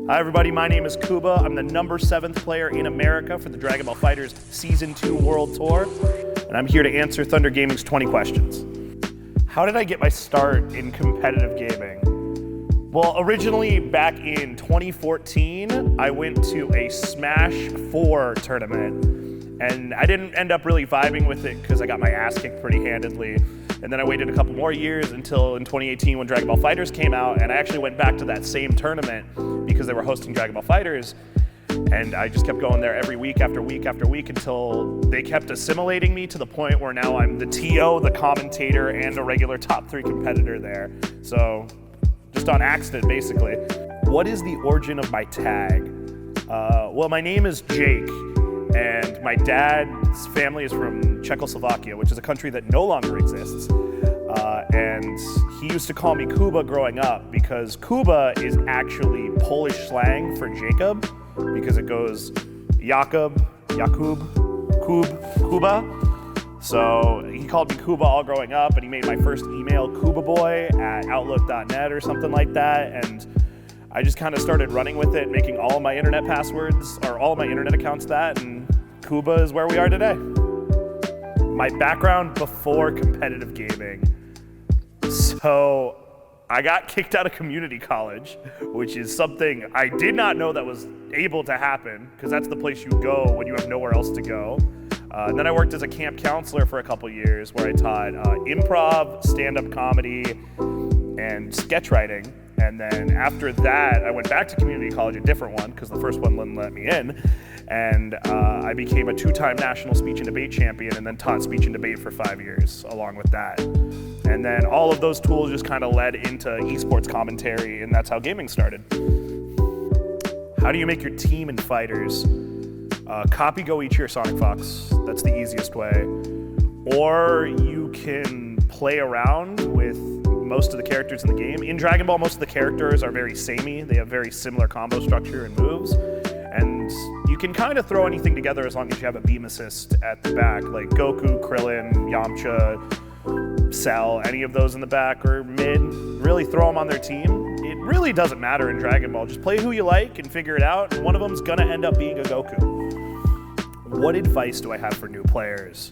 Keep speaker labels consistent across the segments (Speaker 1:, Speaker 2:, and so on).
Speaker 1: Hi everybody, my name is Kuba. I'm the number 7th player in America for the Dragon Ball FighterZ Season 2 World Tour, and I'm here to answer Thunder Gaming's 20 questions. How did I get my start in competitive gaming? Well, originally back in 2014, I went to a Smash 4 tournament, and I didn't end up really vibing with it because I got my ass kicked pretty handedly. And then I waited a couple more years until in 2018 when Dragon Ball FighterZ came out, and I actually went back to that same tournament because they were hosting Dragon Ball FighterZ, and I just kept going there every week after week after week until they kept assimilating me to the point where now I'm the TO, the commentator, and a regular top 3 competitor there. So just on accident, basically. What is the origin of my tag? Well, my name is Jake, and my dad's family is from Czechoslovakia, which is a country that no longer exists. And he used to call me Kuba growing up because Kuba is actually Polish slang for Jacob, because it goes Jakub, Kuba. So he called me Kuba all growing up, and he made my first email kubaboy@outlook.net or something like that. And I just kind of started running with it, making all of my internet passwords, or all of my internet accounts that, and Kuba is where we are today. My background before competitive gaming. So I got kicked out of community college, which is something I did not know that was able to happen, because that's the place you go when you have nowhere else to go. And then I worked as a camp counselor for a couple years where I taught improv, stand-up comedy, and sketch writing. And then after that, I went back to community college, a different one, because the first one wouldn't let me in. And I became a 2-time national speech and debate champion, and then taught speech and debate for 5 years along with that. And then all of those tools just kind of led into esports commentary, and that's how gaming started. How do you make your team in fighters? Copy Go Ichi or Sonic Fox. That's the easiest way. Or you can play around with most of the characters in the game. In Dragon Ball, most of the characters are very samey. They have very similar combo structure and moves. And you can kind of throw anything together as long as you have a beam assist at the back, like Goku, Krillin, Yamcha, Cell, any of those in the back or mid. Really throw them on their team. It really doesn't matter in Dragon Ball. Just play who you like and figure it out, and one of them's gonna end up being a Goku. What advice do I have for new players?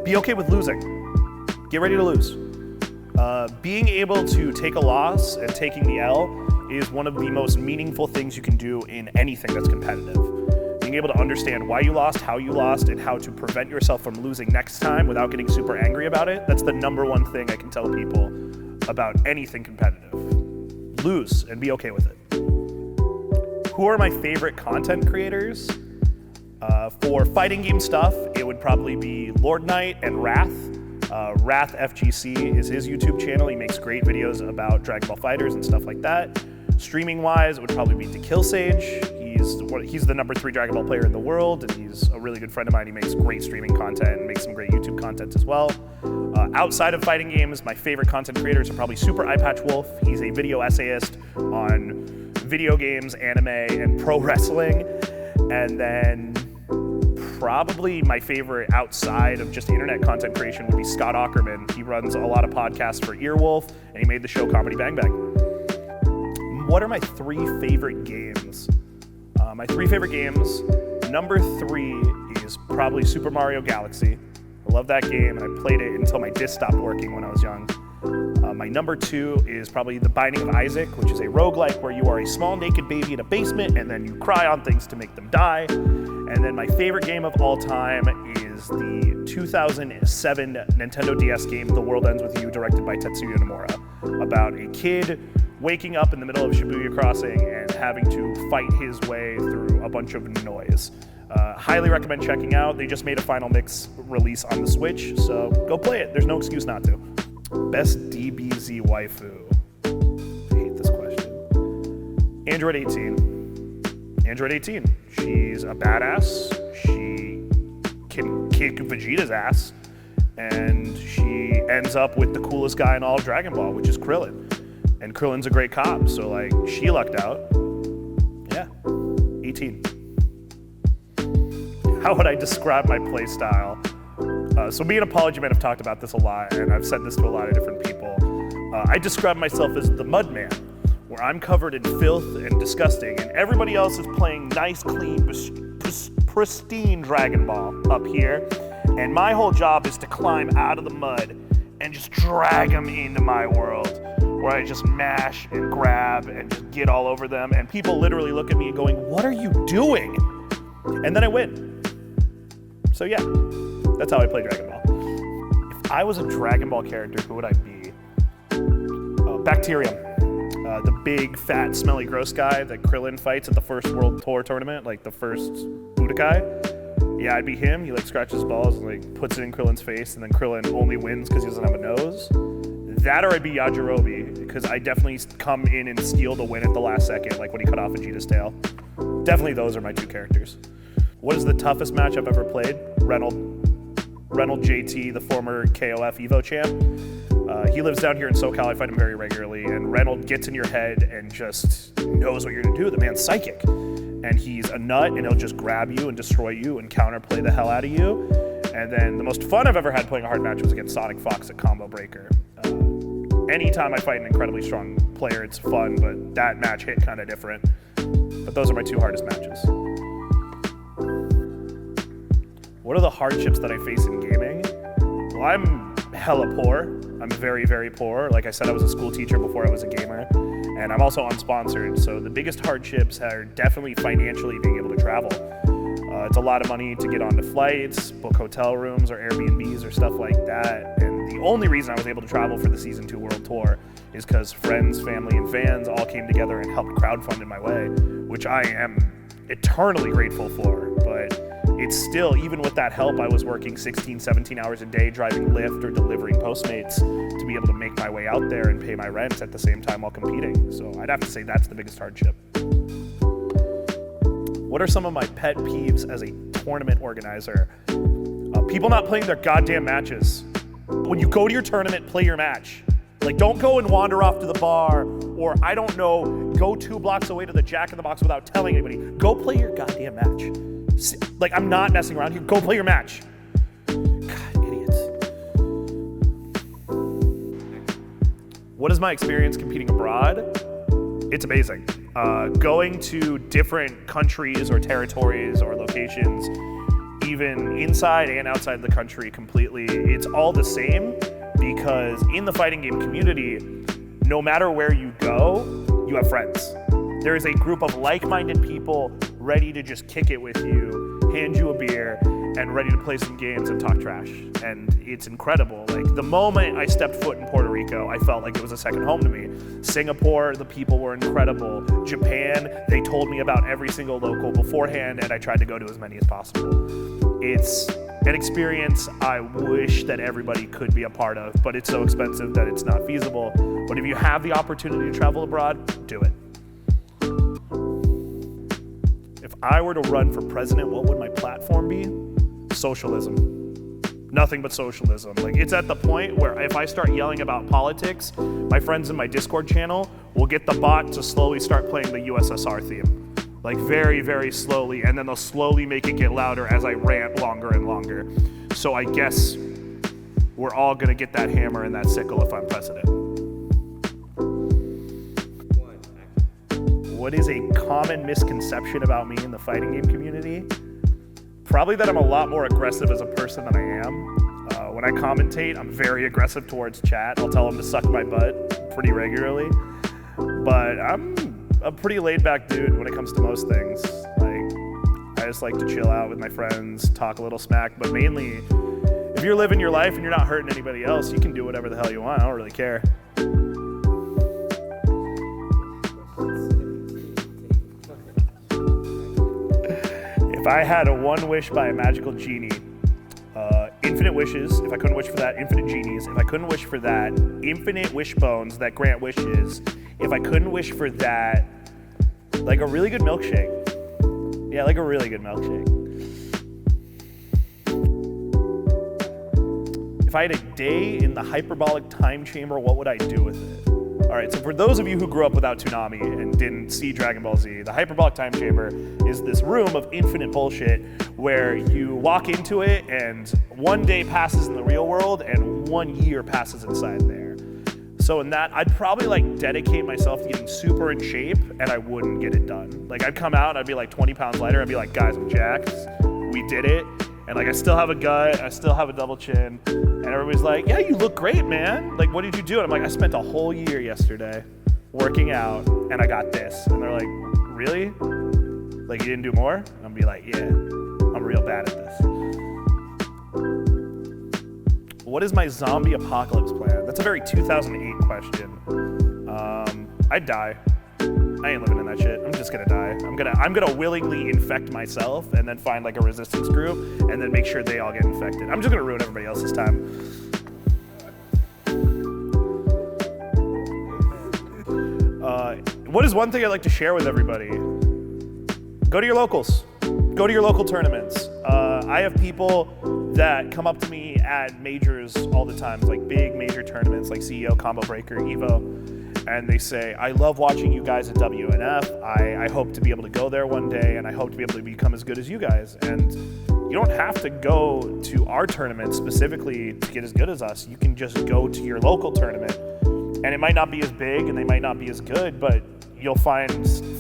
Speaker 1: Be okay with losing. Get ready to lose. Being able to take a loss and taking the L is one of the most meaningful things you can do in anything that's competitive. Being able to understand why you lost, how you lost, and how to prevent yourself from losing next time without getting super angry about it, that's the number one thing I can tell people about anything competitive. Lose and be okay with it. Who are my favorite content creators? For fighting game stuff, it would probably be Lord Knight and Wrath. Wrath FGC is his YouTube channel. He makes great videos about Dragon Ball FighterZ and stuff like that. Streaming wise, it would probably be dkillsage. He's the number 3 Dragon Ball player in the world, and he's a really good friend of mine. He makes great streaming content and makes some great YouTube content as well. Outside of fighting games, my favorite content creators are probably Super Eyepatch Wolf. He's a video essayist on video games, anime, and pro wrestling. And then probably my favorite outside of just internet content creation would be Scott Aukerman. He runs a lot of podcasts for Earwolf, and he made the show Comedy Bang Bang. What are my 3 favorite games? My 3 favorite games, number 3 is probably Super Mario Galaxy. I love that game, and I played it until my disc stopped working when I was young. My number 2 is probably The Binding of Isaac, which is a roguelike where you are a small naked baby in a basement and then you cry on things to make them die. And then my favorite game of all time is the 2007 Nintendo DS game, The World Ends With You, directed by Tetsuya Nomura, about a kid waking up in the middle of Shibuya Crossing and having to fight his way through a bunch of noise. Highly recommend checking out. They just made a final mix release on the Switch, so go play it. There's no excuse not to. Best DBZ waifu. I hate this question. Android 18. Android 18. She's a badass. She can kick Vegeta's ass. And she ends up with the coolest guy in all of Dragon Ball, which is Krillin. And Krillin's a great cop, so like, she lucked out. Yeah, 18. How would I describe my play style? So me and Apology Man have talked about this a lot, and I've said this to a lot of different people. I describe myself as the mud man, where I'm covered in filth and disgusting, and everybody else is playing nice, clean, pristine Dragon Ball up here, and my whole job is to climb out of the mud and just drag them into my world, where I just mash and grab and just get all over them, and people literally look at me going, "What are you doing?" And then I win. So yeah, that's how I play Dragon Ball. If I was a Dragon Ball character, who would I be? Bacterium. The big, fat, smelly, gross guy that Krillin fights at the first World Tour tournament, like the first Budokai. Yeah, I'd be him. He like scratches balls and like puts it in Krillin's face, and then Krillin only wins because he doesn't have a nose. That, or I'd be Yajirobe, because I definitely come in and steal the win at the last second, like when he cut off Vegeta's tail. Definitely those are my two characters. What is the toughest match I've ever played? Reynold JT, the former KOF Evo champ. He lives down here in SoCal. I fight him very regularly, and Reynold gets in your head and just knows what you're gonna do. The man's psychic, and he's a nut, and he'll just grab you and destroy you and counterplay the hell out of you. And then the most fun I've ever had playing a hard match was against Sonic Fox at Combo Breaker. Anytime I fight an incredibly strong player, it's fun, but that match hit kind of different. But those are my two hardest matches. What are the hardships that I face in gaming? Well, I'm hella poor. I'm very, very poor. Like I said, I was a school teacher before I was a gamer, and I'm also unsponsored. So the biggest hardships are definitely financially being able to travel. It's a lot of money to get onto flights, book hotel rooms or Airbnbs or stuff like that. And the only reason I was able to travel for the Season 2 World Tour is because friends, family, and fans all came together and helped crowdfund in my way, which I am eternally grateful for. But it's still, even with that help, I was working 16, 17 hours a day driving Lyft or delivering Postmates to be able to make my way out there and pay my rent at the same time while competing. So I'd have to say that's the biggest hardship. What are some of my pet peeves as a tournament organizer? People not playing their goddamn matches. When you go to your tournament, play your match. Like, don't go and wander off to the bar, or I don't know, go 2 blocks away to the Jack in the Box without telling anybody. Go play your goddamn match. Like, I'm not messing around here. Go play your match. God, idiots. What is my experience competing abroad? It's amazing. Going to different countries or territories or locations, even inside and outside the country completely, it's all the same, because in the fighting game community, no matter where you go, you have friends. There is a group of like-minded people ready to just kick it with you, hand you a beer, and ready to play some games and talk trash. And it's incredible. Like, the moment I stepped foot in Puerto Rico, I felt like it was a second home to me. Singapore, the people were incredible. Japan, they told me about every single local beforehand, and I tried to go to as many as possible. It's an experience I wish that everybody could be a part of, but it's so expensive that it's not feasible. But if you have the opportunity to travel abroad, do it. If I were to run for president, what would my platform be? Socialism. Nothing but socialism. Like, it's at the point where if I start yelling about politics, my friends in my Discord channel will get the bot to slowly start playing the USSR theme. Like, very, very slowly, and then they'll slowly make it get louder as I rant longer and longer. So I guess we're all gonna get that hammer and that sickle if I'm president. What is a common misconception about me in the fighting game community? Probably that I'm a lot more aggressive as a person than I am. When I commentate, I'm very aggressive towards chat. I'll tell them to suck my butt pretty regularly. But I'm a pretty laid-back dude when it comes to most things. Like, I just like to chill out with my friends, talk a little smack, but mainly, if you're living your life and you're not hurting anybody else, you can do whatever the hell you want. I don't really care. If I had a one wish by a magical genie, infinite wishes. If I couldn't wish for that, infinite genies. If I couldn't wish for that, infinite wishbones that grant wishes. If I couldn't wish for that, like a really good milkshake. Yeah, like a really good milkshake. If I had a day in the hyperbolic time chamber, what would I do with it? All right, so for those of you who grew up without Toonami and didn't see Dragon Ball Z, the hyperbolic time chamber is this room of infinite bullshit where you walk into it and one day passes in the real world and 1 year passes inside there. So in that, I'd probably like dedicate myself to getting super in shape, and I wouldn't get it done. Like I'd come out, I'd be like 20 pounds lighter, I'd be like, guys, I'm jacked, we did it. And like I still have a gut, I still have a double chin, and everybody's like, yeah, you look great, man. Like, what did you do? And I'm like, I spent a whole year yesterday working out, and I got this. And they're like, really? Like you didn't do more? And I'm be like, yeah, I'm real bad at this. What is my zombie apocalypse plan? That's a very 2008 question. I'd die. I ain't living in that shit. I'm just gonna die. I'm gonna willingly infect myself and then find like a resistance group and then make sure they all get infected. I'm just gonna ruin everybody else's time. What is one thing I'd like to share with everybody? Go to your locals. Go to your local tournaments. I have people that come up to me at majors all the time, like big major tournaments like CEO, Combo Breaker, Evo, and they say, I love watching you guys at WNF. I hope to be able to go there one day, and I hope to be able to become as good as you guys. And you don't have to go to our tournament specifically to get as good as us. You can just go to your local tournament, and it might not be as big and they might not be as good, but you'll find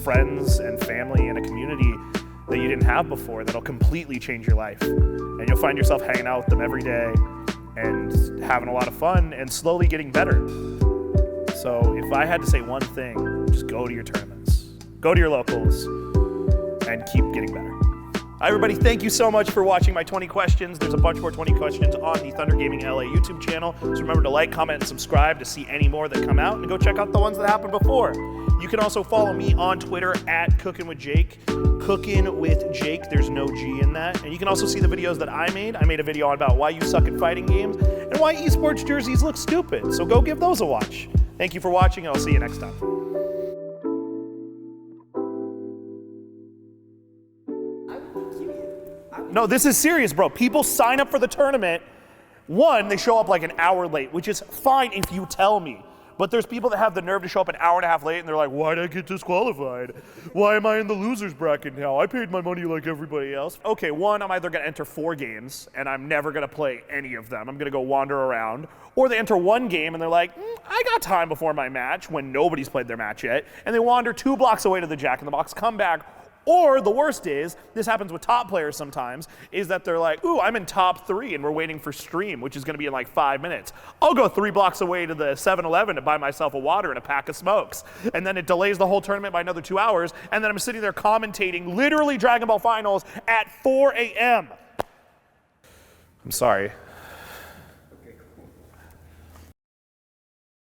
Speaker 1: friends and family and a community that you didn't have before that'll completely change your life. And you'll find yourself hanging out with them every day and having a lot of fun and slowly getting better. So if I had to say one thing, just go to your tournaments, go to your locals, and keep getting better. Hi everybody, thank you so much for watching my 20 questions. There's a bunch more 20 questions on the Thunder Gaming LA YouTube channel. So remember to like, comment, and subscribe to see any more that come out, and go check out the ones that happened before. You can also follow me on Twitter at Cookin' with Jake. Cookin' with Jake, there's no G in that. And you can also see the videos that I made. I made a video about why you suck at fighting games and why esports jerseys look stupid. So go give those a watch. Thank you for watching, and I'll see you next time. No, this is serious, bro. People sign up for the tournament. One, they show up like an hour late, which is fine if you tell me. But there's people that have the nerve to show up an hour and a half late, and they're like, why did I get disqualified? Why am I in the loser's bracket now? I paid my money like everybody else. Okay, one, I'm either gonna enter 4 games, and I'm never gonna play any of them. I'm gonna go wander around. Or they enter 1 game, and they're like, I got time before my match, when nobody's played their match yet. And they wander 2 blocks away to the Jack in the Box, come back. Or the worst is, this happens with top players sometimes, is that they're like, ooh, I'm in top 3 and we're waiting for stream, which is gonna be in like 5 minutes. I'll go 3 blocks away to the 7-Eleven to buy myself a water and a pack of smokes. And then it delays the whole tournament by another 2 hours, and then I'm sitting there commentating literally Dragon Ball Finals at 4 a.m. I'm sorry.